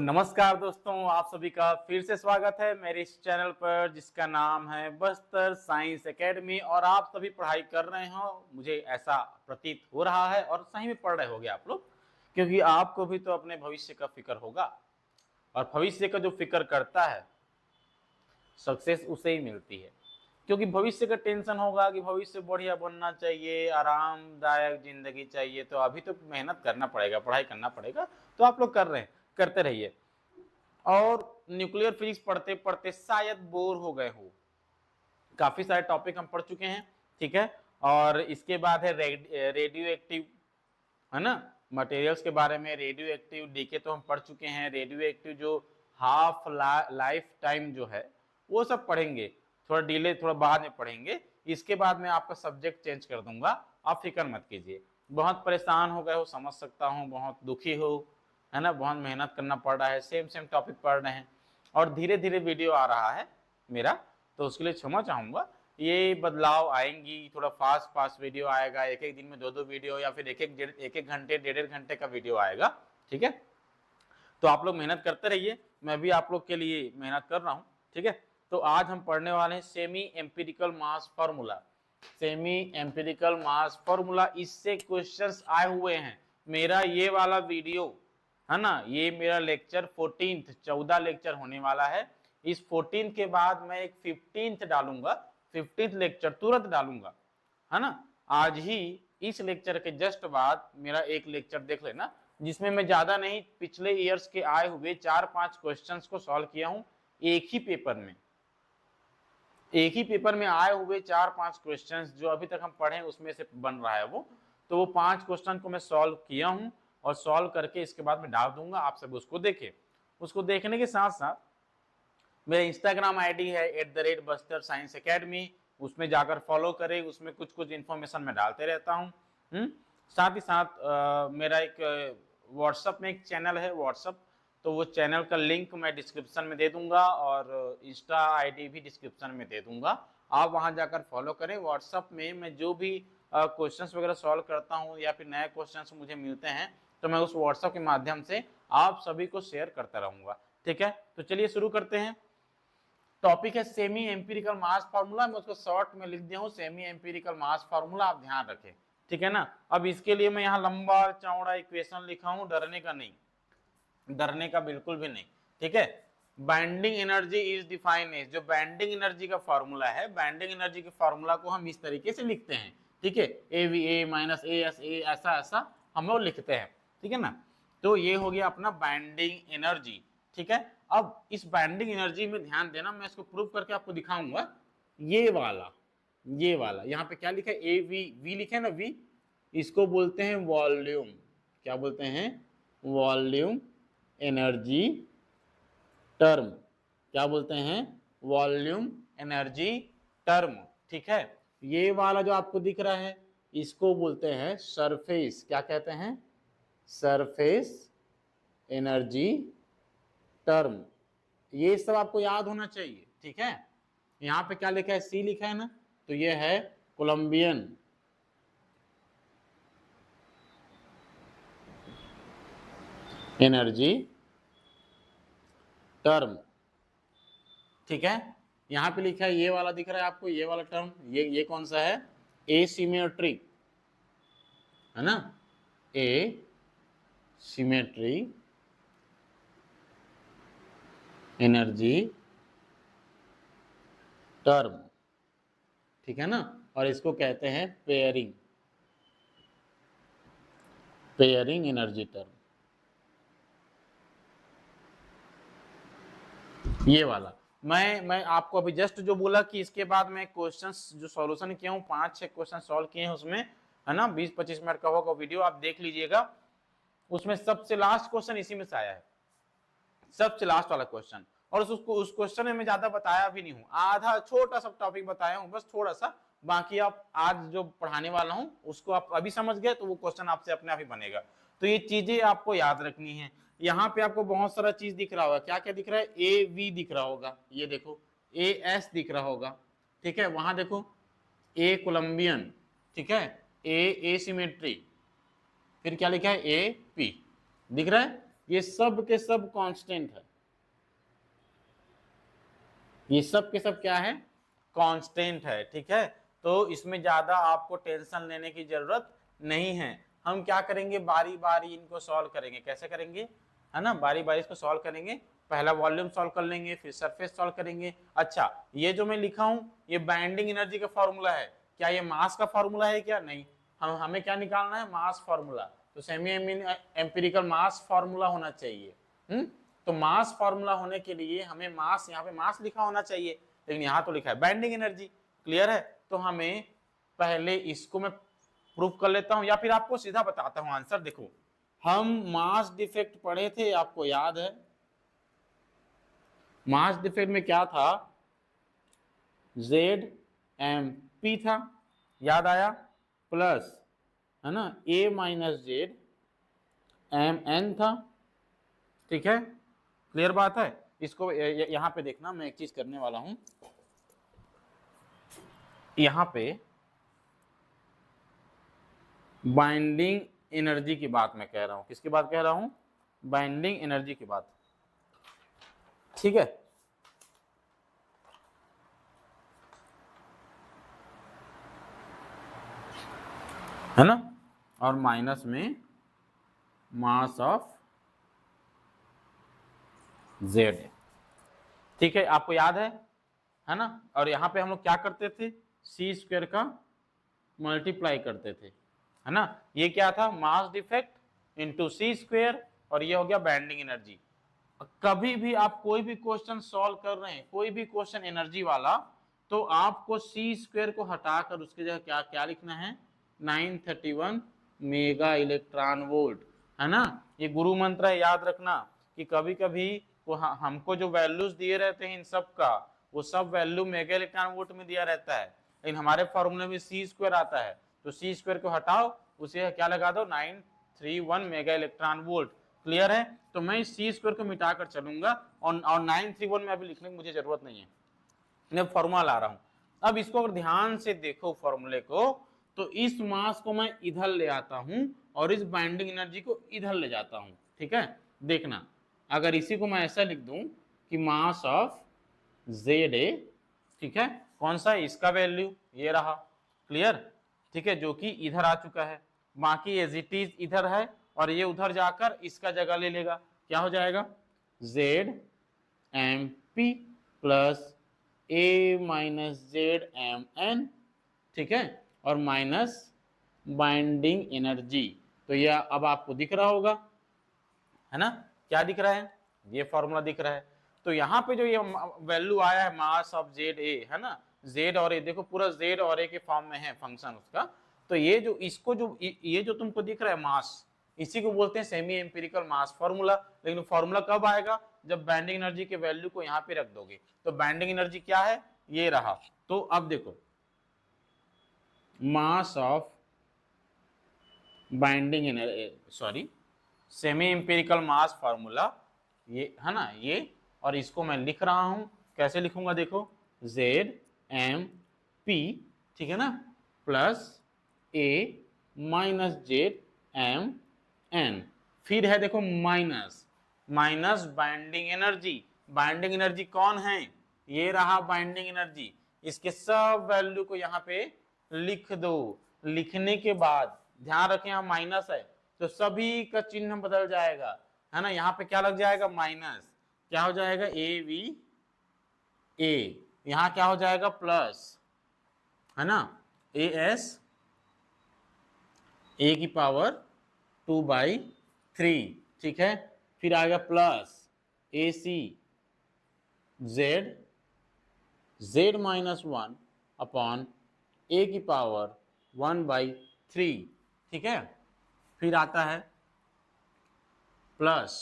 नमस्कार दोस्तों, आप सभी का फिर से स्वागत है मेरे इस चैनल पर जिसका नाम है बस्तर साइंस एकेडमी। और आप सभी पढ़ाई कर रहे हो, मुझे ऐसा प्रतीत हो रहा है, और सही में पढ़ रहे होगे आप लोग, क्योंकि आपको भी तो अपने भविष्य का फिक्र होगा। और भविष्य का जो फिक्र करता है सक्सेस उसे ही मिलती है, क्योंकि भविष्य का टेंशन होगा कि भविष्य बढ़िया बनना चाहिए, आरामदायक जिंदगी चाहिए, तो अभी तो मेहनत करना पड़ेगा, पढ़ाई करना पड़ेगा। तो आप लोग कर रहे हैं, करते रहिए। और न्यूक्लियर फिजिक्स पढ़ते पढ़ते शायद बोर हो गए हो, काफी सारे टॉपिक हम पढ़ चुके हैं, ठीक है। और इसके बाद है रेडियो एक्टिव, है ना, मटेरियल्स के बारे में। रेडियो एक्टिव डीके तो हम पढ़ चुके हैं। रेडियो एक्टिव जो हाफ लाइफ टाइम जो है वो सब पढ़ेंगे, थोड़ा डिले, थोड़ा बाद में पढ़ेंगे। इसके बाद मैं आपका सब्जेक्ट चेंज कर दूंगा, आप फिक्र मत कीजिए। बहुत परेशान हो गए हो, समझ सकता हूँ, बहुत दुखी हो, है ना, बहुत मेहनत करना पड़ रहा है, सेम टॉपिक पढ़ रहे हैं, और धीरे धीरे वीडियो आ रहा है मेरा, तो उसके लिए क्षमा चाहूंगा। ये बदलाव आएंगी, थोड़ा फास्ट फास्ट वीडियो आएगा, एक एक दिन में दो वीडियो, या फिर एक एक घंटे डेढ़ घंटे का वीडियो आएगा, ठीक है। तो आप लोग मेहनत करते रहिए, मैं भी आप लोग के लिए मेहनत कर रहा हूँ, ठीक है। तो आज हम पढ़ने वाले हैं सेमी एम्पिरिकल मास फॉर्मूला। सेमी एम्पिरिकल मास फॉर्मूला, इससे क्वेश्चंस आए हुए हैं। मेरा ये वाला वीडियो है ना, ये मेरा लेक्चर 14 लेक्चर होने वाला है। इस 14 के बाद मैं एक 15 डालूंगा, 15 लेक्चर तुरंत डालूंगा, है ना। आज ही इस लेक्चर के जस्ट बाद मेरा एक लेक्चर देख लेना, जिसमें मैं ज्यादा नहीं, पिछले ईयर्स के आए हुए 4-5 क्वेश्चंस को सॉल्व किया हूं एक ही पेपर में। एक ही पेपर में आए हुए 4-5 क्वेश्चंस जो अभी तक हम पढ़े उसमें से बन रहा है वो, तो वो 5 क्वेश्चन को मैं सॉल्व किया हूं, और सॉल्व करके इसके बाद मैं डाल दूंगा, आप सब उसको देखें। उसको देखने के साथ साथ मेरा इंस्टाग्राम आईडी है @बस्तर साइंस एकेडमी, उसमें जाकर फॉलो करें, उसमें कुछ कुछ इन्फॉर्मेशन मैं डालते रहता हूँ। साथ ही साथ मेरा एक व्हाट्सअप में एक चैनल है व्हाट्सअप, तो वो चैनल का लिंक मैं डिस्क्रिप्शन में दे दूंगा, और इंस्टा आईडी भी डिस्क्रिप्शन में दे दूंगा। आप वहां जाकर फॉलो करें। व्हाट्सअप में मैं जो भी क्वेश्चंस वगैरह सॉल्व करता हूँ, या फिर नए क्वेश्चंस मुझे मिलते हैं, तो मैं उस व्हाट्सअप के माध्यम से आप सभी को शेयर करता रहूंगा, ठीक है। तो चलिए शुरू करते हैं। टॉपिक है सेमी एम्पिरिकल मास फार्मूला, मैं उसको शॉर्ट में लिख दिया हूँ सेमी एम्पिरिकल मास फार्मूला, आप ध्यान रखें, ठीक है ना। अब इसके लिए मैं यहाँ लंबा चौड़ा इक्वेशन लिखा हूँ, डरने का नहीं, डरने का बिल्कुल भी नहीं, ठीक है। Binding energy is defined as, जो बाइंडिंग एनर्जी का फार्मूला है, बाइंडिंग एनर्जी के फार्मूला को हम इस तरीके से लिखते हैं, ठीक है। AVA माइनस ASA, ऐसा ऐसा हम लोग लिखते हैं, ठीक है ना। तो ये हो गया अपना बाइंडिंग एनर्जी, ठीक है। अब इस बाइंडिंग एनर्जी में ध्यान देना, मैं इसको प्रूव करके आपको दिखाऊंगा। ये वाला यहाँ पे क्या लिखा है, AV लिखा है ना, V, इसको बोलते हैं वॉल्यूम। क्या बोलते हैं? Volume energy term. क्या बोलते हैं? वॉल्यूम एनर्जी टर्म, ठीक है। ये वाला जो आपको दिख रहा है इसको बोलते हैं सरफेस। क्या कहते हैं? Surface energy term. ये सब आपको याद होना चाहिए, ठीक है। यहाँ पे क्या लिखा है? C लिखा है ना, तो ये है कोलंबियन एनर्जी टर्म, ठीक है। यहाँ पे लिखा है, ये वाला दिख रहा है आपको, ये वाला टर्म, ये कौन सा है? एसिमेट्री, है ना, एसिमेट्री एनर्जी टर्म, ठीक है ना। और इसको कहते हैं पेयरिंग, पेयरिंग एनर्जी टर्म, ये वाला। मैं आपको अभी जस्ट जो बोला कि इसके बाद मैं क्वेश्चंस जो सॉल्यूशन किया हूँ, 5-6 क्वेश्चन सॉल्व किए हैं उसमें, है ना, 20-25 मिनट का होगा वीडियो, आप देख लीजिएगा। उसमें सबसे लास्ट क्वेश्चन इसी में से आया है, सबसे लास्ट वाला क्वेश्चन। और उस क्वेश्चन में मैं ज्यादा बताया भी नहीं हूँ, आधा छोटा सा टॉपिक बताया हूँ बस, थोड़ा सा। बाकी आप आज जो पढ़ाने वाला हूँ उसको आप अभी समझ गए, तो वो क्वेश्चन आपसे अपने आप ही बनेगा। तो ये चीजें आपको याद रखनी है। यहाँ पे आपको बहुत सारा चीज दिख रहा होगा, क्या क्या दिख रहा है? AV दिख रहा होगा, ये देखो, AS दिख रहा होगा, ठीक है। वहां देखो A कोलंबियन, ठीक है, A एसिमेट्री, फिर क्या लिखा है? AP दिख रहा है, ये सब के सब कांस्टेंट है, ये सब के सब क्या है, कांस्टेंट है। ठीक है, तो इसमें ज्यादा आपको टेंशन लेने की जरूरत नहीं है। हम क्या करेंगे, बारी बारी इनको सॉल्व करेंगे। कैसे करेंगे, है ना, बारी बारी इसको सॉल्व करेंगे। पहला वॉल्यूम सॉल्व कर लेंगे, फिर सरफेस सॉल्व करेंगे। अच्छा, ये जो मैं लिखा हूं ये बाइंडिंग एनर्जी का फॉर्मूला है, क्या ये मास का फॉर्मूला है क्या, नहीं। हमें क्या निकालना है, मास फॉर्मूला। तो सेमी एम्पिरिकल मास फॉर्मूला होना चाहिए। तो मास फॉर्मूला होने के लिए हमें मास, यहाँ पे मास लिखा होना चाहिए, लेकिन यहाँ तो लिखा है बाइंडिंग एनर्जी। क्लियर है, तो हमें पहले इसको मैं प्रूफ कर लेता हूं, या फिर आपको सीधा बताता हूं आंसर। देखो, हम मास डिफेक्ट पढ़े थे, आपको याद है मास डिफेक्ट में क्या था, जेड एम पी था, याद आया, प्लस, है ना, ए माइनस जेड एम एन था। ठीक है, क्लियर बात है। इसको यहां पे देखना, मैं एक चीज करने वाला हूं, यहां पे बाइंडिंग एनर्जी की बात मैं कह रहा हूं। किसकी बात कह रहा हूं, बाइंडिंग एनर्जी की बात। ठीक है ना, और माइनस में मास ऑफ जेड। ठीक है, आपको याद है ना। और यहां पे हम लोग क्या करते थे, सी स्क्वायर का मल्टीप्लाई करते थे, है ना। ये क्या था, मास डिफेक्ट इंटू सी स्क्वायर, और ये हो गया बैंडिंग एनर्जी। कभी भी आप कोई भी क्वेश्चन सॉल्व कर रहे हैं, कोई भी क्वेश्चन एनर्जी वाला, तो आपको सी स्क्वायर को हटाकर उसकी जगह क्या क्या लिखना है, 931 मेगा इलेक्ट्रॉन वोल्ट, है ना। ये गुरु मंत्र है, याद रखना कि कभी कभी वो हमको जो वैल्यूज दिए रहते हैं इन सब का, वो सब वैल्यू मेगा इलेक्ट्रॉन वोल्ट में दिया रहता है, लेकिन हमारे फॉर्मूले में सी स्क्वायर आता है। तो सी स्क्वायर को हटाओ, उसे क्या लगा दो, 931 मेगा इलेक्ट्रॉन वोल्ट। क्लियर है, तो मैं सी स्क्वायर को मिटाकर चलूंगा, और 931 में अभी लिखने की मुझे जरूरत नहीं है, मैं फॉर्मूला ला रहा हूं। अब इसको अगर ध्यान से देखो फॉर्मूले को, तो इस मास को मैं इधर ले आता हूं और इस बाइंडिंग एनर्जी को इधर ले जाता हूं। ठीक है, देखना, अगर इसी को मैं ऐसा लिख दूं कि मास ऑफ जेड ए, ठीक है, कौन सा है, इसका वैल्यू ये रहा। क्लियर, ठीक है, जो कि इधर आ चुका है, बाकी एज इट इज इधर है, और ये उधर जाकर इसका जगह ले लेगा। क्या हो जाएगा, जेड एम पी प्लस ए माइनस जेड एम एन। ठीक है, और माइनस बाइंडिंग एनर्जी। तो यह अब आपको दिख रहा होगा, है ना, क्या दिख रहा है, ये फॉर्मूला दिख रहा है। तो यहाँ पे जो ये वैल्यू आया है मास ऑफ जेड ए, है ना, जेड और ए, देखो पूरा जेड और ए के फॉर्म में है फंक्शन उसका। तो ये जो इसको जो ये जो तुमको दिख रहा है मास, इसी को बोलते हैं सेमी एम्पिरिकल मास फॉर्मूला। लेकिन फॉर्मूला कब आएगा, जब बाइंडिंग एनर्जी के वैल्यू को यहाँ पे रख दोगे। तो बाइंडिंग एनर्जी क्या है, ये रहा। तो अब देखो, mass of binding energy, sorry, semi empirical mass formula, ये है ना, ये, और इसको मैं लिख रहा हूं, कैसे लिखूंगा, देखो, जेड एम पी, ठीक है ना, प्लस ए माइनस जेड एम एन, फिर है देखो minus, minus binding energy. Binding energy कौन है, ये रहा बाइंडिंग एनर्जी। इसके सब वैल्यू को यहाँ पे लिख दो। लिखने के बाद ध्यान रखें, यहाँ माइनस है तो सभी का चिन्ह बदल जाएगा, है ना। यहाँ पे क्या लग जाएगा, माइनस, क्या हो जाएगा, ए वी ए, यहाँ क्या हो जाएगा, प्लस, है ना, ए एस ए की पावर 2/3। ठीक है, फिर आएगा प्लस ए सी जेड जेड माइनस 1 अपॉन ए की पावर 1/3। ठीक है, फिर आता है प्लस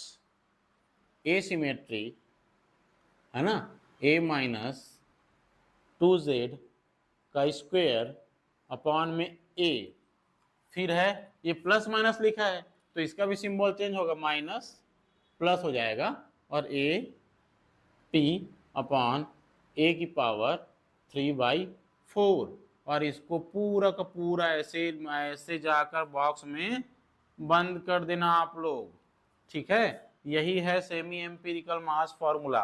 एसिमेट्री, है ना, ए माइनस 2z का स्क्वायर अपॉन में ए, फिर है ये प्लस माइनस लिखा है तो इसका भी सिंबल चेंज होगा, माइनस प्लस हो जाएगा, और ए पी अपॉन ए की पावर 3/4, और इसको पूरा का पूरा ऐसे ऐसे जाकर बॉक्स में बंद कर देना आप लोग। ठीक है, यही है सेमी एम्पिरिकल मास फॉर्मूला,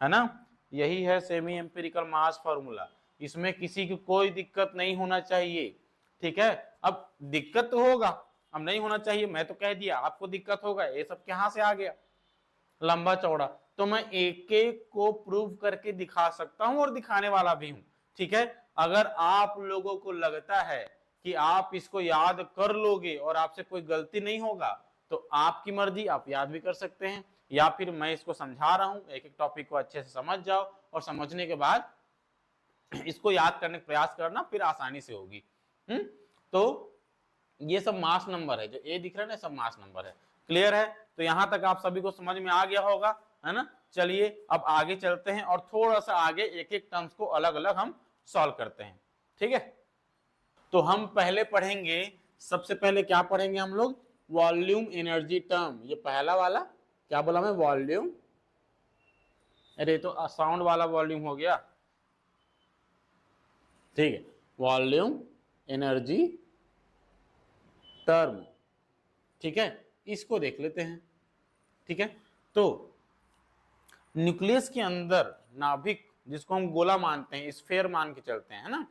है ना, यही है सेमी एम्पिरिकल मास फॉर्मूला। इसमें किसी की कोई दिक्कत नहीं होना चाहिए, ठीक है। अब दिक्कत तो होगा, अब नहीं होना चाहिए मैं तो कह दिया, आपको दिक्कत होगा, ये सब कहां से आ गया लंबा चौड़ा, तो मैं एक एक को प्रूव करके दिखा सकता हूं और दिखाने वाला भी हूं, ठीक है। अगर आप लोगों को लगता है कि आप इसको याद कर लोगे और आपसे कोई गलती नहीं होगा तो आपकी मर्जी, आप याद भी कर सकते हैं, या फिर मैं इसको समझा रहा हूं, एक एक टॉपिक को अच्छे से समझ जाओ और समझने के बाद इसको याद करने का प्रयास करना, फिर आसानी से होगी। तो ये सब मास नंबर है, जो ए दिख रहा है ना, सब मास नंबर है। क्लियर है? तो यहां तक आप सभी को समझ में आ गया होगा, है ना। चलिए अब आगे चलते हैं और थोड़ा सा आगे एक एक टर्म्स को अलग अलग हम सॉल्व करते हैं, ठीक है। तो हम पहले पढ़ेंगे, सबसे पहले क्या पढ़ेंगे हम लोग, वॉल्यूम एनर्जी टर्म। ये पहला वाला क्या बोला मैं, वॉल्यूम, अरे तो साउंड वाला वॉल्यूम हो गया, ठीक है, वॉल्यूम एनर्जी टर्म, ठीक है। इसको देख लेते हैं, ठीक है। तो न्यूक्लियस के अंदर नाभिक, जिसको हम गोला मानते हैं, स्फेयर मान के चलते हैं, है ना,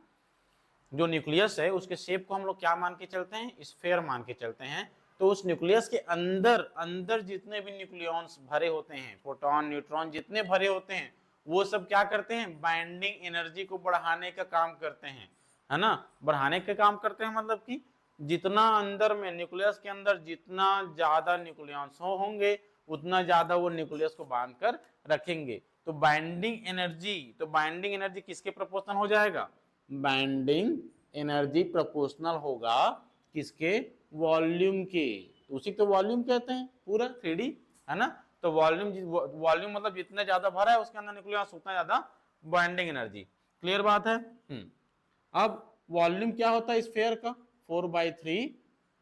जो न्यूक्लियस है उसके शेप को हम लोग क्या मान के चलते हैं, स्फेयर मान के चलते हैं। तो उस न्यूक्लियस के अंदर अंदर जितने भी न्यूक्लियॉन्स भरे होते हैं, प्रोटॉन न्यूट्रॉन जितने भरे होते हैं, वो सब क्या करते हैं, बाइंडिंग एनर्जी को बढ़ाने का काम करते हैं, है ना। बढ़ाने का काम करते हैं मतलब कि जितना अंदर में न्यूक्लियस के अंदर जितना ज्यादा न्यूक्लियॉन्स होंगे उतना ज्यादा वो न्यूक्लियस को बांध कर रखेंगे। तो बाइंडिंग एनर्जी, तो बाइंडिंग एनर्जी किसके प्रोपोर्शनल हो जाएगा, बाइंडिंग एनर्जी प्रोपोर्शनल होगा किसके, वॉल्यूम के। तो उसी तो वॉल्यूम कहते हैं पूरा 3D, है ना। तो वॉल्यूम, वॉल्यूम मतलब जितना ज्यादा भरा है उसके अंदर न्यूक्लियस उतना ज्यादा बाइंडिंग एनर्जी। क्लियर बात है। अब वॉल्यूम क्या होता है स्फीयर का, 4/3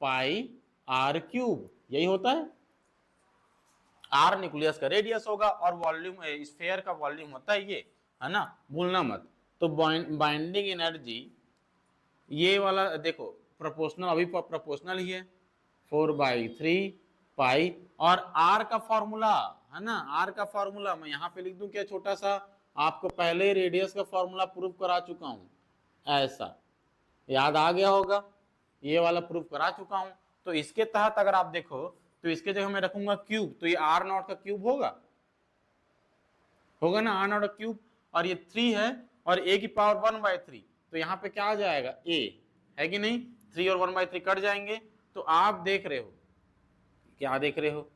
पाई आर क्यूब, यही होता है। आर न्यूक्लियस का रेडियस होगा और वॉल्यूम स्फीयर का वॉल्यूम होता है ये, है ना, भूलना मत। तो बाइंडिंग एनर्जी ये वाला देखो प्रोपोर्शनल, अभी प्रोपोर्शनल ही है, 4/3 पाई, और आर का फॉर्मूला, है ना, आर का फॉर्मूला मैं यहाँ पे लिख दूं क्या छोटा सा, आपको पहले रेडियस का फॉर्मूला प्रूव करा चुका हूं, ऐसा याद आ गया होगा, ये वाला प्रूव करा चुका हूं। तो इसके तहत अगर आप देखो तो इसके जगह मैं रखूंगा क्यूब, तो ये आर नॉट का क्यूब होगा, होगा ना, आर नॉट का क्यूब, और ये 3 है और ए की पावर 1/3, तो यहाँ पे क्या आ जाएगा, ए है कि नहीं, 3 और 1/3 कट जाएंगे। तो आप देख रहे हो, क्या देख रहे हो,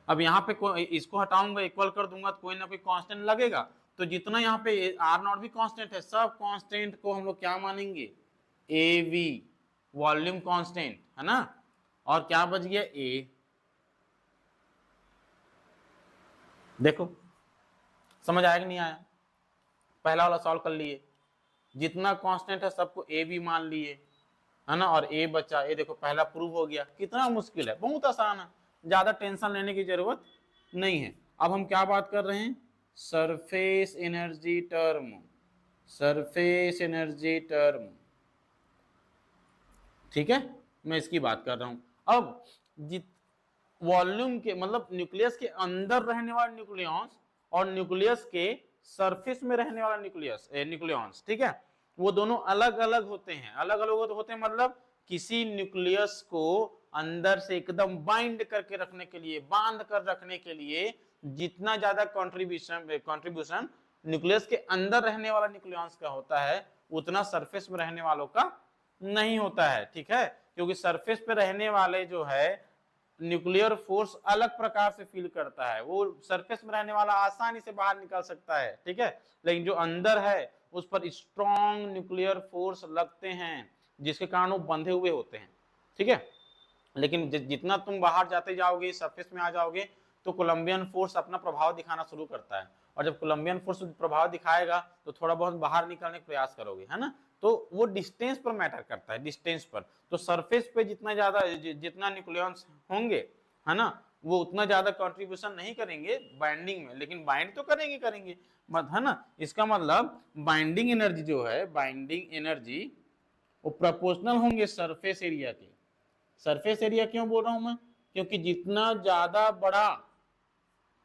अब यहाँ पे इसको हटाऊंगा, इक्वल कर दूंगा तो कोई ना कोई कांस्टेंट लगेगा। तो जितना यहाँ पे आर नॉट भी कांस्टेंट है, सब कांस्टेंट को हम लोग क्या मानेंगे, ए वी, वॉल्यूम कांस्टेंट, है ना। और क्या बच गया, ए, देखो समझ आया कि नहीं आया, पहला वाला सॉल्व कर लिए, जितना कांस्टेंट है सबको ए भी मान लिए, है ना, और ए बचा, ए देखो पहला प्रूव हो गया। कितना मुश्किल है, बहुत आसान है, ज्यादा टेंशन लेने की जरूरत नहीं है। अब हम क्या बात कर रहे हैं, surface energy term, surface energy term, ठीक है, मैं इसकी बात कर रहा हूं। अब जित वॉल्यूम के मतलब न्यूक्लियस के अंदर रहने वाले न्यूक्लियॉन्स और न्यूक्लियस के सरफेस में रहने वाला न्यूक्लियॉन्स, ठीक है, वो दोनों अलग अलग होते हैं, अलग अलग होते हैं मतलब किसी न्यूक्लियस को अंदर से एकदम बाइंड करके रखने के लिए, बांध कर रखने के लिए जितना ज्यादा कंट्रीब्यूशन न्यूक्लियस के अंदर रहने वाला न्यूक्लियॉन्स का होता है उतना सरफेस में रहने वालों का नहीं होता है, ठीक है। क्योंकि सरफेस पे रहने वाले जो है न्यूक्लियर फोर्स अलग प्रकार से फील करता है, वो सरफेस में रहने वाला आसानी से बाहर निकल सकता है, ठीक है, लेकिन जो अंदर है उस पर स्ट्रॉन्ग न्यूक्लियर फोर्स लगते हैं जिसके कारण वो बंधे हुए होते हैं, ठीक है। लेकिन जितना तुम बाहर जाते जाओगे, सरफेस में आ जाओगे, तो कोलंबियन फोर्स अपना प्रभाव दिखाना शुरू करता है, और जब कोलंबियन फोर्स प्रभाव दिखाएगा तो थोड़ा बहुत बाहर निकलने का प्रयास करोगे, है ना। तो वो डिस्टेंस पर मैटर करता है, डिस्टेंस पर। तो सरफेस पे जितना ज्यादा जितना न्यूक्लियॉन्स होंगे, है ना, वो उतना ज्यादा कंट्रीब्यूशन नहीं करेंगे बाइंडिंग में, लेकिन बाइंड तो करेंगे मत, है ना। इसका मतलब बाइंडिंग एनर्जी जो है, बाइंडिंग एनर्जी वो प्रोपोर्शनल होंगे सरफेस एरिया के। सरफेस एरिया क्यों बोल रहा हूं मैं, क्योंकि जितना ज्यादा बड़ा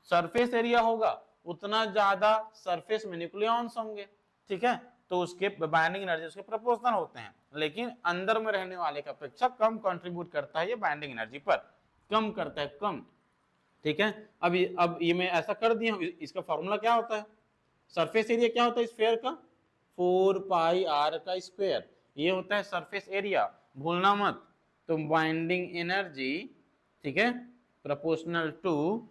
सरफेस एरिया होगा उतना ज्यादा सरफेस में न्यूक्लियॉन्स होंगे, ठीक है। तो उसके बाइंडिंग एनर्जी उसके प्रोपोर्शनल होते हैं, लेकिन अंदर में रहने वाले की अपेक्षा कम कंट्रीब्यूट करता है ये बाइंडिंग एनर्जी पर, कम करता है, कम, ठीक है। अब ये मैं ऐसा कर दिया हूं, इसका फॉर्मूला क्या होता है, सरफेस एरिया क्या होता है स्फीयर का, 4πr का स्क्वायर, ये होता है सरफेस एरिया, भूलना मत। तो बाइंडिंग एनर्जी, ठीक है, प्रोपोर्शनल टू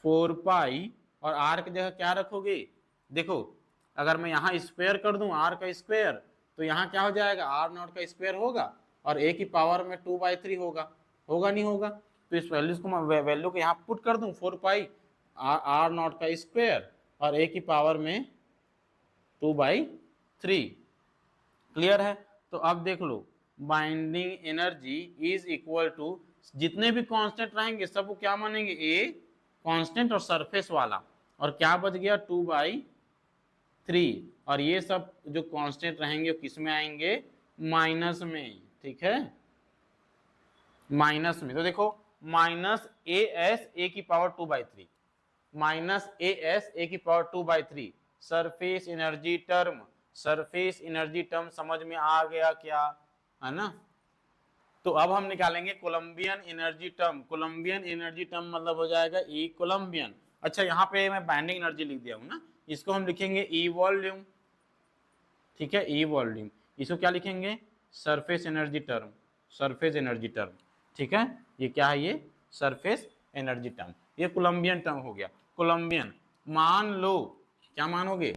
4π, और r की जगह क्या रखोगे, देखो अगर मैं यहाँ स्क्वायर कर दूं r का स्क्वायर, तो यहाँ क्या हो जाएगा, r0 का स्क्वायर होगा और a की पावर में 2/3 होगा, होगा नहीं होगा। तो इस वैल्यूज को मैं वैल्यू को यहाँ पुट कर दूं, 4π r0 का स्क्वायर और a की पावर में 2/3, क्लियर है। तो अब देख लो, binding energy is equal to, जितने भी कांस्टेंट रहेंगे सबको क्या मानेंगे, ए कांस्टेंट और सरफेस वाला, और क्या बच गया 2/3, और ये सब जो कांस्टेंट रहेंगे वो किस में आएंगे, माइनस में, ठीक है, माइनस में। तो देखो माइनस ए एस ए की power 2/3, minus A S A की power 2/3, surface energy term, surface energy term समझ में आ गया क्या, है ना। तो अब हम निकालेंगे Coulombian energy term, Coulombian energy term मतलब हो जाएगा ई कोलंबियन। अच्छा यहाँ पे मैं बाइंडिंग एनर्जी लिख दिया हूं ना, इसको हम लिखेंगे ई वॉल्यूम, ठीक है, ई वॉल्यूम। इसको क्या लिखेंगे, surface energy term, surface energy term, ठीक है। ये क्या है, ये सरफेस एनर्जी टर्म, ये कोलंबियन टर्म हो गया। कोलंबियन, मान लो क्या मानोगे,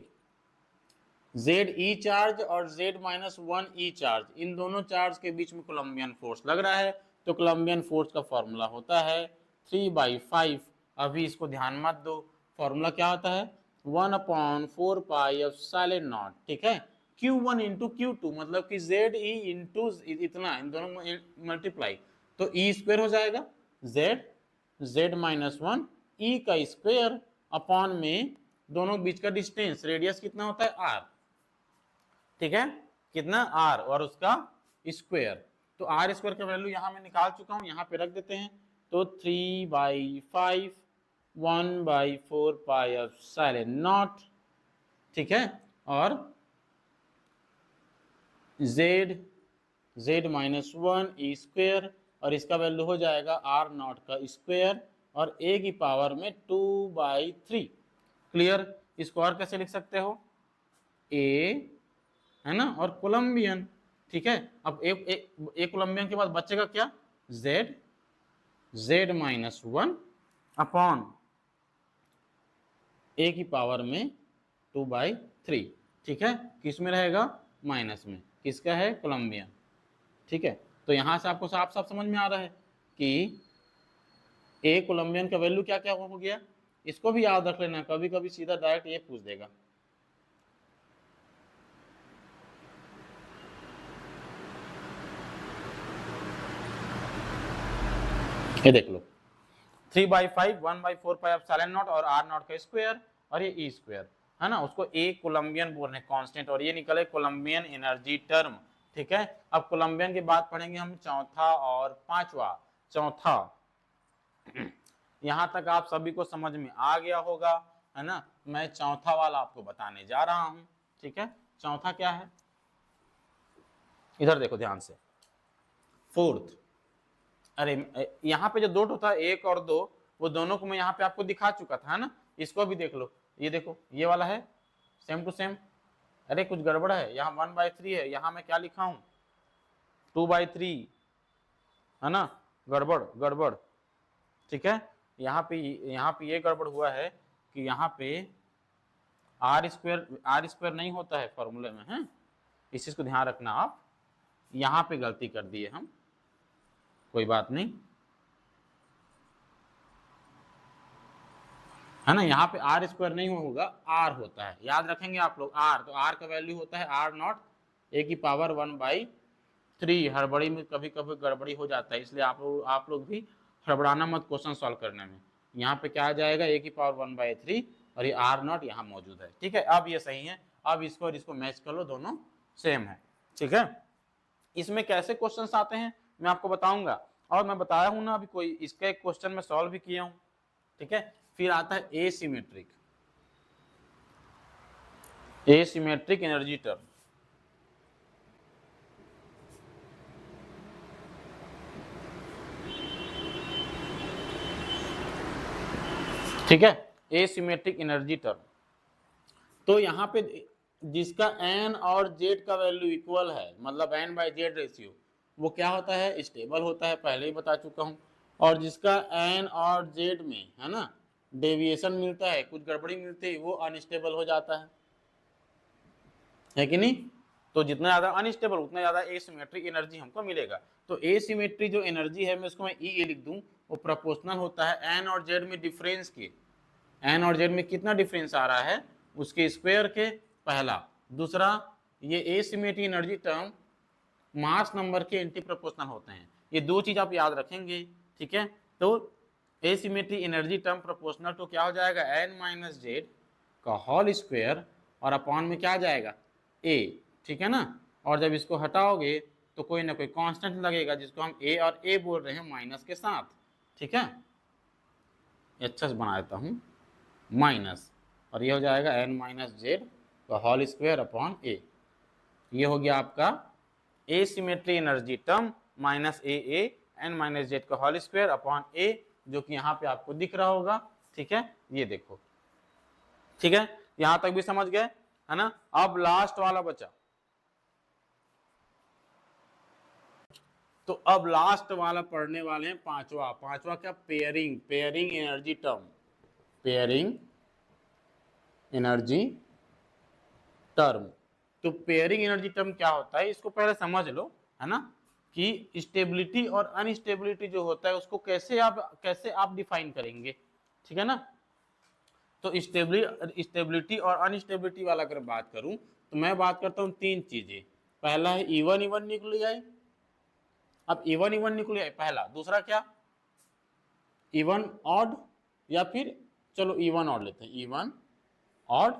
जेड ई चार्ज और Z-1 ई चार्ज, इन दोनों चार्ज के बीच में कोलंबियन फोर्स लग रहा है, तो कोलंबियन फोर्स का फॉर्मूला होता है 3/5। अभी इसको ध्यान मत दो, फॉर्मूला क्या होता है, 1/4πε0, ठीक है। Q1 इंटू Q2 मतलब कि ZE इंटू इतना, इन दोनों में मल्टीप्लाई, तो ई स्क्वायर हो जाएगा, Z-1 ई का स्क्वायर अपॉन में दोनों बीच का डिस्टेंस, रेडियस कितना होता है r, ठीक है, कितना r, और उसका स्क्वायर। तो r स्क्वायर का वैल्यू यहां मैं निकाल चुका हूं, यहां पे रख देते हैं। तो 3/5 1/4πε0, ठीक है, और Z-1 ई स्क्वायर, और इसका वैल्यू हो जाएगा r0 का स्क्वायर और a की पावर में 2/3, क्लियर। इसको और कैसे लिख सकते हो, a है ना, और कोलंबियन, ठीक है। अब एक कोलंबियन के बाद बचेगा क्या, Z-1 अपॉन a की पावर में 2/3, ठीक है, किस में रहेगा, माइनस में, किसका है, कोलंबियन, ठीक है। तो यहां से आपको साफ साफ समझ में आ रहा है कि a कोलंबियन का वैल्यू क्या क्या हो गया, इसको भी याद रख लेना, कभी कभी सीधा डायरेक्ट ये पूछ देगा। ये देख लो, 3/5 1/4πε0 और r0 का स्क्वायर और ये ई स्क्वायर, है ना, उसको ए कोलंबियन बोल रहे हैं कांस्टेंट, और ये निकले कोलंबियन एनर्जी टर्म, ठीक है। अब कोलंबियन के बाद पढ़ेंगे हम चौथा और पांचवा। चौथा, यहां तक आप सभी को समझ में आ गया होगा, है ना। मैं चौथा वाला आपको बताने जा रहा हूं, ठीक है। चौथा क्या है, इधर देखो ध्यान से, फोर्थ, अरे यहाँ पे जो डॉट होता है 1 और 2, वो दोनों को मैं यहाँ पे आपको दिखा चुका था, है ना। इसको भी देख लो, ये देखो ये वाला है सेम टू सेम, अरे कुछ गड़बड़ है, यहाँ 1/3 है, यहाँ मैं क्या लिखा हूँ 2/3, है ना, गड़बड़ गड़बड़, ठीक है। यहाँ पे ये गड़बड़ हुआ है कि यहाँ पे आर स्क्वायर नहीं होता है फॉर्मूले में, है, इस चीज को ध्यान रखना आप, यहाँ पे गलती कर दिए हम, कोई बात नहीं, है ना। यहाँ पे आर स्क्वायर नहीं होगा, आर होता है, याद रखेंगे आप लोग, आर, तो आर का वैल्यू होता है r0 a की पावर 1/3। हड़बड़ी में कभी कभी गड़बड़ी हो जाता है, इसलिए आप लोग भी हड़बड़ाना मत क्वेश्चन सॉल्व करने में। यहाँ पे क्या आ जाएगा, a की पावर 1/3 और ये r0 यहाँ मौजूद है, ठीक है। अब ये सही है, अब इसको और इसको मैच कर लो, दोनों सेम है, ठीक है। इसमें कैसे क्वेश्चंस आते हैं मैं आपको बताऊंगा। और मैं बताया हूं ना अभी, कोई इसका एक क्वेश्चन मैं सॉल्व भी किया हूं, ठीक है। फिर आता है एसिमेट्रिक, एसिमेट्रिक एनर्जी टर्म। ठीक है, एसिमेट्रिक एनर्जी टर्म। तो यहाँ पे जिसका एन और जेड का वैल्यू इक्वल है, मतलब एन बाई जेड रेशियो, वो क्या होता है, स्टेबल होता है, पहले ही बता चुका हूँ। और जिसका एन और जेड में है ना डेविएशन मिलता है, कुछ गड़बड़ी मिलती है, वो अनस्टेबल हो जाता है कि नहीं। तो जितना ज्यादा अनस्टेबल उतना ज्यादा एसिमेट्रिक एनर्जी हमको मिलेगा। तो एसिमेट्री जो एनर्जी है, मैं उसको मैं ई लिख दूं, वो प्रोपोर्शनल होता है एन और जेड में डिफरेंस के। एन और जेड में कितना डिफरेंस आ रहा है, उसके स्क्वायर के, पहला। दूसरा, ये asymmetry energy term mass number के एंटी प्रोपोर्शनल होते हैं। ये दो चीज आप याद रखेंगे, ठीक है। तो एसिमेट्री एनर्जी टर्म प्रोपोर्शनल तो क्या हो जाएगा, एन माइनस जेड का होल स्क्वायर, और अपॉन में क्या आ जाएगा, ए, ठीक है ना। और जब इसको हटाओगे तो कोई ना कोई कांस्टेंट लगेगा, जिसको हम ए और ए बोल रहे हैं माइनस के साथ, ठीक है। अच्छा से बना देता हूँ, माइनस, और ये हो जाएगा एन माइनस जेड का होल स्क्वायर अपॉन ए। ये हो गया आपका asymmetry energy term minus A N minus Z का होल स्क्वायर अपॉन ए, जो कि यहाँ पे आपको दिख रहा होगा, ठीक है। ये देखो, ठीक है, यहां तक भी समझ गए, है ना। अब लास्ट वाला बचा, तो अब लास्ट वाला पढ़ने वाले हैं, पांचवा। पांचवा क्या, pairing, pairing energy term, pairing energy term. तो पेयरिंग एनर्जी टर्म क्या होता है, इसको पहले समझ लो, है ना, कि स्टेबिलिटी और अनस्टेबिलिटी जो होता है उसको कैसे आप डिफाइन करेंगे, ठीक है ना। तो स्टेबिलिटी और अनस्टेबिलिटी वाला अगर बात करूं, तो मैं बात करता हूं तीन चीजें। पहला है इवन इवन न्यूक्लियाई। अब इवन इवन न्यूक्लियाई पहला। दूसरा क्या, इवन ऑड, या फिर चलो इवन ऑड लेते हैं, इवन ऑड,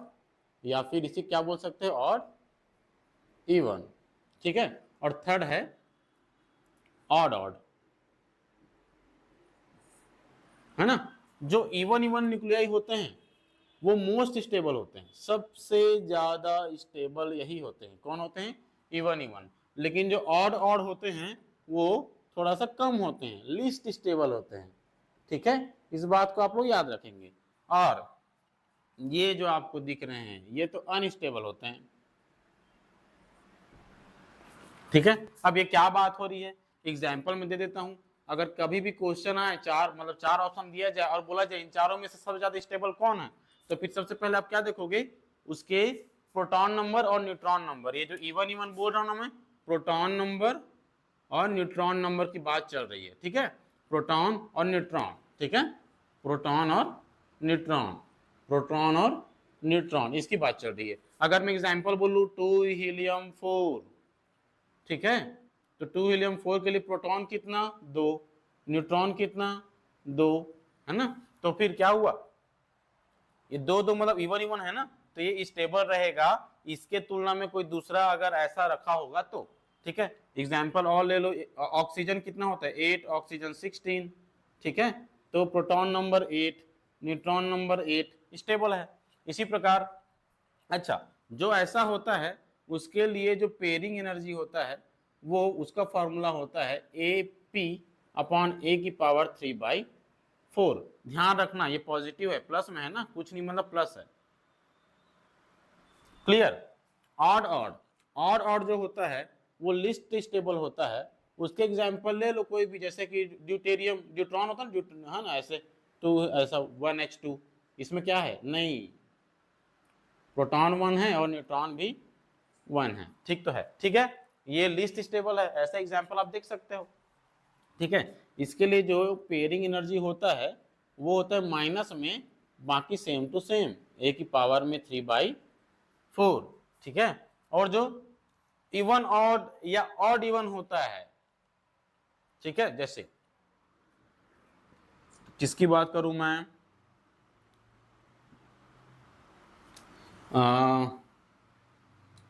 या फिर इसे क्या बोल सकते हैं, ऑड इवन, ठीक है। और थर्ड है ऑड ऑड, है ना। जो इवन इवन न्यूक्लियाई होते हैं वो मोस्ट स्टेबल होते हैं, सबसे ज्यादा स्टेबल यही होते हैं। कौन होते हैं, इवन इवन। लेकिन जो ऑड ऑड होते हैं वो थोड़ा सा कम होते हैं, लीस्ट स्टेबल होते हैं, ठीक है। इस बात को आप लोग याद रखेंगे। और ये जो आपको दिख रहे हैं ये तो अनस्टेबल होते हैं, ठीक है। अब ये क्या बात हो रही है, एग्जाम्पल में दे देता हूं। अगर कभी भी क्वेश्चन आए, चार ऑप्शन दिया जाए और बोला जाए इन चारों में से सबसे ज्यादा स्टेबल कौन है, तो फिर सबसे पहले आप क्या देखोगे, उसके प्रोटॉन नंबर और न्यूट्रॉन नंबर। ये जो इवन इवन बोल रहा हूं ना मैं, प्रोटॉन नंबर और न्यूट्रॉन नंबर की बात चल रही है, ठीक है। प्रोटॉन और न्यूट्रॉन, ठीक है, प्रोटॉन और न्यूट्रॉन, प्रोटॉन और न्यूट्रॉन, इसकी बात चल रही है। अगर मैं एग्जाम्पल बोलूं 2 हीलियम 4, ठीक है, तो 2 हीलियम 4 के लिए प्रोटॉन कितना, 2, न्यूट्रॉन कितना, 2, है ना। तो फिर क्या हुआ, ये दो दो मतलब इवन इवन है ना, तो ये स्टेबल रहेगा। इसके तुलना में कोई दूसरा अगर ऐसा रखा होगा तो, ठीक है। एग्जाम्पल और ले लो, ऑक्सीजन कितना होता है, 8, ऑक्सीजन 16, ठीक है। तो proton number 8, neutron number 8 stable है। इसी प्रकार, अच्छा, जो ऐसा होता है उसके लिए जो पेयरिंग एनर्जी होता है, वो उसका फॉर्मूला होता है ए पी अपॉन ए की पावर 3/4। ध्यान रखना ये पॉजिटिव है, प्लस में है ना, कुछ नहीं मतलब प्लस है, clear. Odd odd, odd odd जो होता है वो लिस्ट स्टेबल होता है। उसके एग्जाम्पल ले लो कोई भी, जैसे कि ड्यूटेरियम, ड्यूट्रॉन होता है ना ऐसे, तो ऐसा 1h2, इसमें क्या है, नहीं, प्रोटॉन 1 है और न्यूट्रॉन भी 1 है, ठीक तो है, ठीक है। ये लिस्ट स्टेबल है, ऐसा एग्जाम्पल आप देख सकते हो, ठीक है। इसके लिए जो पेयरिंग एनर्जी होता है वो होता है माइनस में, बाकी सेम टू सेम, ए की पावर में 3/4, ठीक है। और जो इवन ऑड या ऑड इवन होता है, ठीक है, जैसे किसकी बात करूं मैं,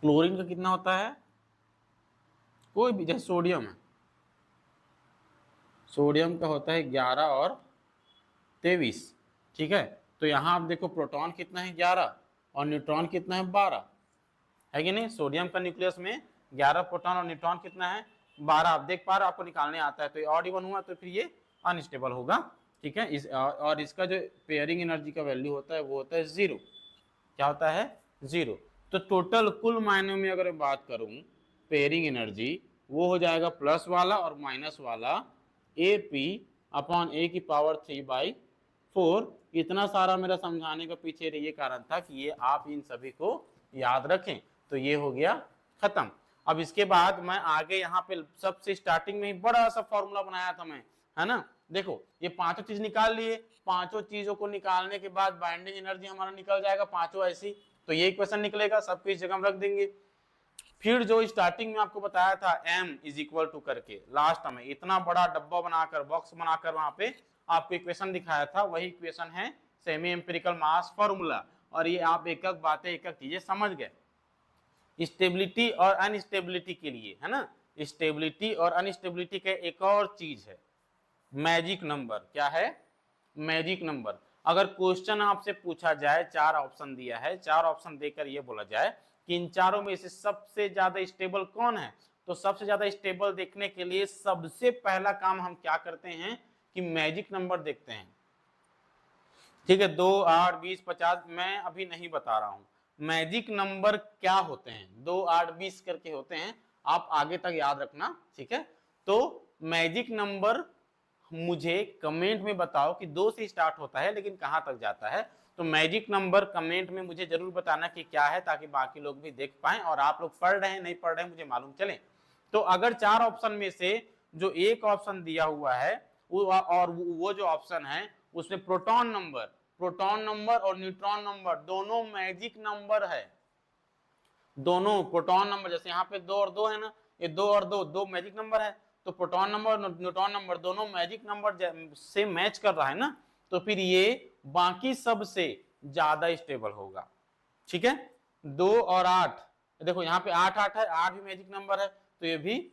क्लोरीन का कितना होता है, कोई भी, जैसे सोडियम है, सोडियम का होता है 11 और 23, ठीक है। तो यहाँ आप देखो प्रोटॉन कितना है 11 और न्यूट्रॉन कितना है 12, है कि नहीं। सोडियम का न्यूक्लियस में 11 प्रोटॉन और न्यूट्रॉन कितना है 12, आप देख पा रहे हो, आपको निकालने आता है। तो ये ऑड इवन हुआ तो फिर ये अनस्टेबल होगा, ठीक है। और इसका जो पेयरिंग एनर्जी का वैल्यू होता है वो होता है 0। क्या होता है 0। तो टोटल कुल मायनों में अगर मैं बात करूं पेयरिंग एनर्जी, वो हो जाएगा प्लस वाला और माइनस वाला AP/3/4। इतना सारा मेरा समझाने का पीछे ये कारण था कि ये आप इन सभी को याद रखें। तो ये हो गया खत्म। अब इसके बाद मैं आगे यहाँ पे सबसे स्टार्टिंग में ही बड़ा सा फॉर्मूला बनाया था मैं, है ना। देखो ये पांचों चीज निकाल लिए, पांचों चीजों को निकालने के बाद बाइंडिंग एनर्जी हमारा निकल जाएगा पांचों ऐसी। तो ये इक्वेशन निकलेगा, सबको इस जगह हम रख देंगे। फिर जो स्टार्टिंग में आपको बताया था m इज इक्वल टू करके, लास्ट में इतना बड़ा डब्बा बनाकर बॉक्स बनाकर वहां पे आपको इक्वेशन दिखाया था, वही इक्वेशन है सेमी एम्पिरिकल मास फॉर्मूला। और ये आप एक एक बातें एक एक चीजें समझ गए। स्टेबिलिटी और अनस्टेबिलिटी के लिए, है ना, स्टेबिलिटी और अनस्टेबिलिटी का एक और चीज है मैजिक नंबर। क्या है मैजिक नंबर। अगर क्वेश्चन आपसे पूछा जाए, 4 ऑप्शन दिया है, 4 ऑप्शन देकर ये बोला जाए कि इन चारों में से सबसे ज्यादा स्टेबल कौन है, तो सबसे ज्यादा स्टेबल देखने के लिए सबसे पहला काम हम क्या करते हैं कि मैजिक नंबर देखते हैं, ठीक है। 2, 8, 20, 50 मैं अभी नहीं बता रहा हूं मैजिक नंबर क्या होते हैं, 2, 8, 20 करके होते हैं, आप आगे तक याद रखना, ठीक है। तो मैजिक नंबर मुझे कमेंट में बताओ कि 2 से स्टार्ट होता है लेकिन कहां तक जाता है। तो मैजिक नंबर कमेंट में मुझे जरूर बताना कि क्या है, ताकि बाकी लोग भी देख पाएं और आप लोग पढ़ रहे हैं नहीं पढ़ रहे हैं मुझे मालूम चले। तो अगर 4 ऑप्शन में से जो एक ऑप्शन दिया हुआ है और वो जो ऑप्शन है उसमें प्रोटॉन नंबर और न्यूट्रॉन नंबर दोनों मैजिक नंबर है, दोनों प्रोटॉन नंबर, जैसे यहाँ पे 2 और 2 है ना, ये 2 और 2 मैजिक नंबर है, तो प्रोटॉन नंबर और न्यूट्रॉन नंबर दोनों मैजिक नंबर से मैच कर रहा है ना, तो फिर ये बाकी सब से ज्यादा स्टेबल होगा, ठीक है। 2 और 8, देखो यहाँ पे 8 8 है, 8 भी मैजिक नंबर है, तो ये भी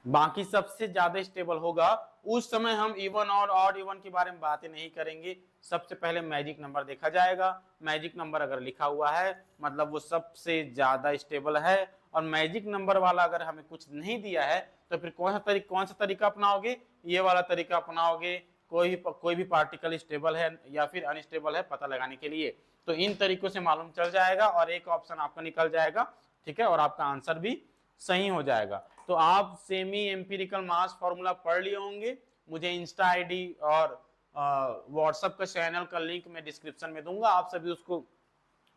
बाकी सबसे ज्यादा स्टेबल होगा। उस समय हम इवन और ऑड इवन के बारे में बातें नहीं करेंगे, सबसे पहले मैजिक नंबर देखा जाएगा। मैजिक नंबर अगर लिखा हुआ है मतलब वो सबसे ज्यादा स्टेबल है, और मैजिक नंबर वाला अगर हमें कुछ नहीं दिया है तो फिर कौन सा तरीका अपनाओगे, ये वाला तरीका अपनाओगे, कोई भी पार्टिकल स्टेबल है या फिर अनस्टेबल है पता लगाने के लिए। तो इन तरीकों से मालूम चल जाएगा और एक ऑप्शन आपका निकल जाएगा, ठीक है, और आपका आंसर भी सही हो जाएगा। तो आप सेमी एम्पिरिकल मास फॉर्मूला पढ़ लिए होंगे। मुझे इंस्टा आईडी और व्हाट्सएप का चैनल का लिंक मैं डिस्क्रिप्शन में दूंगा, आप सभी उसको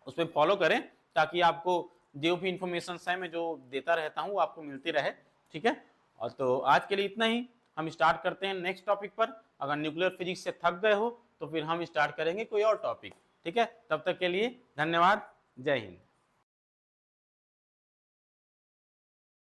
उस पर फॉलो करें ताकि आपको जो भी इंफॉर्मेशन है मैं जो देता रहता हूँ आपको मिलती रहे, ठीक है। और तो आज के लिए इतना ही, हम स्टार्ट करते हैं नेक्स्ट टॉपिक पर। अगर न्यूक्लियर फिजिक्स से थक गए हो तो फिर हम स्टार्ट करेंगे कोई और टॉपिक, ठीक है। तब तक के लिए धन्यवाद, जय हिंद।